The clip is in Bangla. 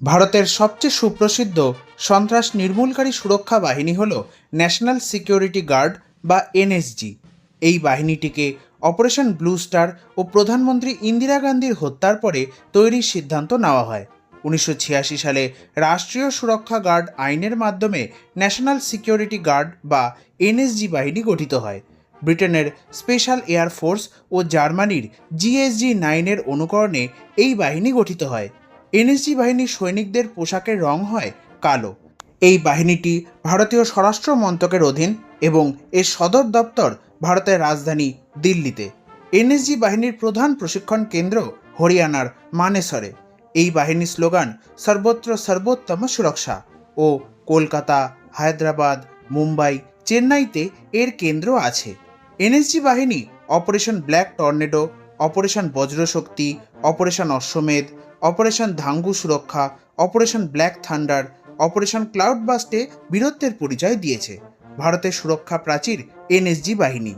ভারতের সবচেয়ে সুপ্রসিদ্ধ সন্ত্রাস নির্মূলকারী সুরক্ষা বাহিনী হল ন্যাশনাল সিকিউরিটি গার্ড বা এনএসজি। এই বাহিনীটিকে অপারেশন ব্লু স্টার ও প্রধানমন্ত্রী ইন্দিরা গান্ধীর হত্যার পরে তৈরির সিদ্ধান্ত নেওয়া হয়। 1986 সালে রাষ্ট্রীয় সুরক্ষা গার্ড আইনের মাধ্যমে ন্যাশনাল সিকিউরিটি গার্ড বা এনএসজি বাহিনী গঠিত হয়। ব্রিটেনের স্পেশাল এয়ার ফোর্স ও জার্মানির GSG-9 অনুকরণে এই বাহিনী গঠিত হয়। এনএসজি বাহিনীর সৈনিকদের পোশাকের রং হয় কালো। এই বাহিনীটি ভারতীয় স্বরাষ্ট্র মন্ত্রকের অধীন এবং এর সদর দপ্তর ভারতের রাজধানী দিল্লিতে। এনএসজি বাহিনীর প্রধান প্রশিক্ষণ কেন্দ্র হরিয়ানার মানেসরে। এই বাহিনীর স্লোগান সর্বত্র সর্বোত্তম সুরক্ষা ও কলকাতা, হায়দ্রাবাদ, মুম্বাই, চেন্নাইতে এর কেন্দ্র আছে। এনএসজি বাহিনী operation black tornado, operation Vajrashakti, operation Ashwamedh, operation Dhangu Suraksha, operation black thunder, operation cloud বাস্টে বীরত্বের পরিচয় দিয়েছে। ভারতের সুরক্ষা প্রাচীর এনএসজি বাহিনী।